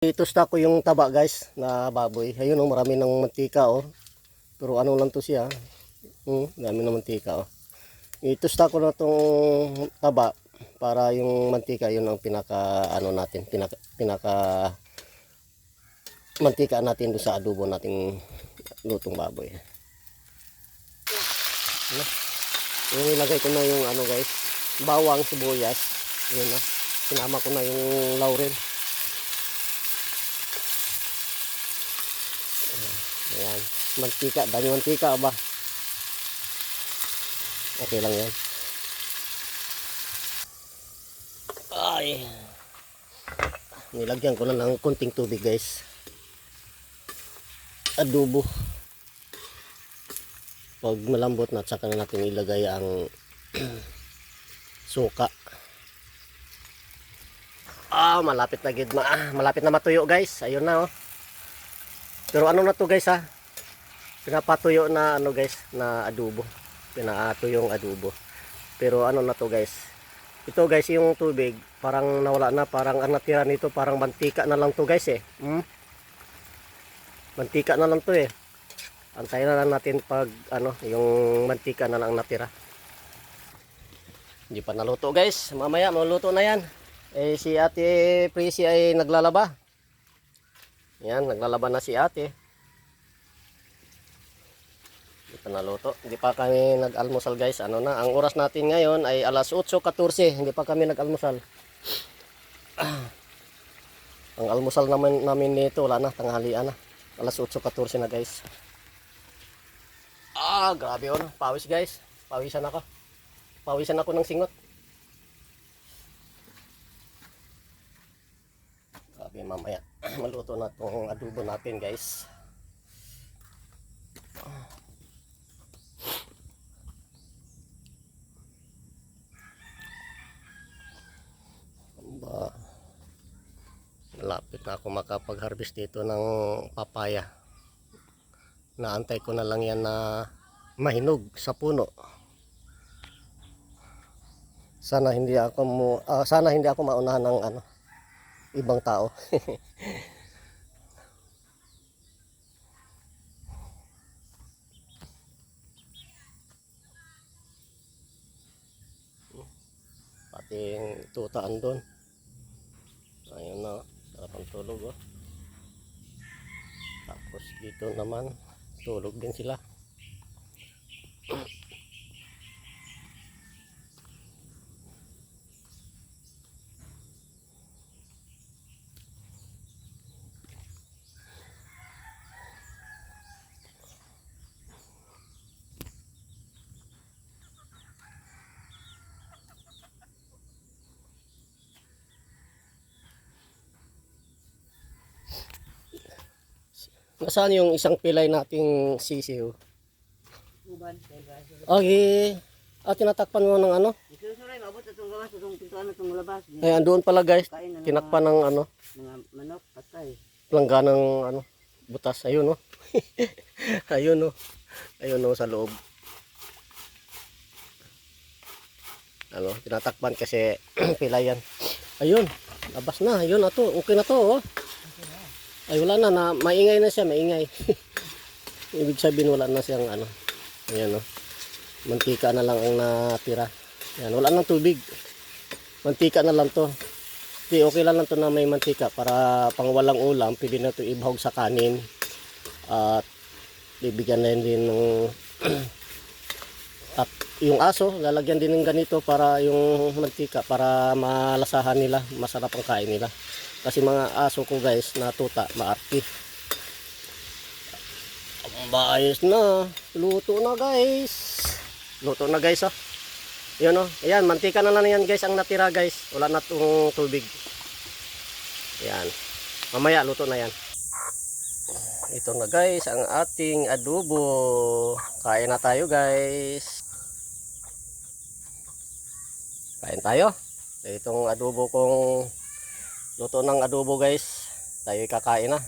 Itusta ko yung taba guys na baboy. Ayun oh, marami ng mantika oh. Pero ano lang to siya. Dami ng mantika oh. Itusta ko na tong taba para yung mantika yun ang pinaka ano natin, pinaka mantika natin doon sa adobo nating lutong baboy. Yung ilagay ko na yung ano guys, bawang, sibuyas. Yun na. Sinama ko na yung laurel. Ayan, mantika, dami mantika ba? Okay lang yan. Ay, nilagyan ko na ng konting tubig guys. Adobo. Pag malambot na, saka na natin ilagay ang suka. Malapit na gid malapit na matuyo guys. Ayun na oh. Pero ano na to guys ha? Pinapatuyo na ano guys, na adobo. Pinatuyong adobo. Pero ano na to guys? Ito guys, yung tubig parang nawala na, parang ang natira nito parang mantika na lang to guys eh. Mantika na lang to eh. Antayin na lang natin pag ano, yung mantika na lang natira. Hindi pa naluto guys. Mamaya maluto na yan. Si Ate Prissy ay naglalaba. Yan, naglalaba na si ate. Hindi pa naluto. Hindi pa kami nag-almusal guys. Ano na, ang oras natin ngayon ay alas 8:14. Hindi pa kami nag-almusal. Ang almusal namin nito, wala na, tanghalian na. Alas 8:14 na guys. Grabe yun. Pawis guys. Pawisan ako. Pawisan ako ng singot. Grabe, mamaya maluto na itong adobo natin guys. Malapit na ako makapag-harvest dito ng papaya. Naantay ko na lang yan na mahinog sa puno. Sana hindi ako maunahan ng ano, ibang tao. Pati yung tutaan doon. Ayun na, sarap ang tulog oh. Tapos dito naman, tulog din sila. Nasaan yung isang pilay nating sisiw? Okay. Tinatakpan mo ng ano? Ay, andoon pala guys. Tinakpan ng ano? Mga manok, patay. Langga ng ano? Butas. Ayun oh. Ayun oh. Ayun oh sa loob. Ano? Tinatakpan kasi pilay yan. Ayun. Labas na. Ayun na to. Okay na to oh. Ay wala na, maingay na siya, maingay. Ibig sabihin wala na siyang ano. Ayan oh. Mantika na lang ang natira. Ayan, wala nang tubig. Mantika na lang to. Okay lang to na may mantika para pang walang ulam, pwede na to ibahog sa kanin. At bibigyan na din ng at yung aso, lalagyan din ng ganito para yung mantika para malasahan nila, masarap ang kain nila. Kasi mga aso ko guys na tuta, maarti. Bayos na. Luto na guys. Luto na guys oh. Yun oh. Ayan, mantika na lang yan guys ang natira guys. Wala na itong tubig. Ayan. Mamaya luto na yan. Ito na guys ang ating adobo. Kain na tayo guys. Kain tayo. Itong adobo kong luto ng adobo guys. Tayo kakain na.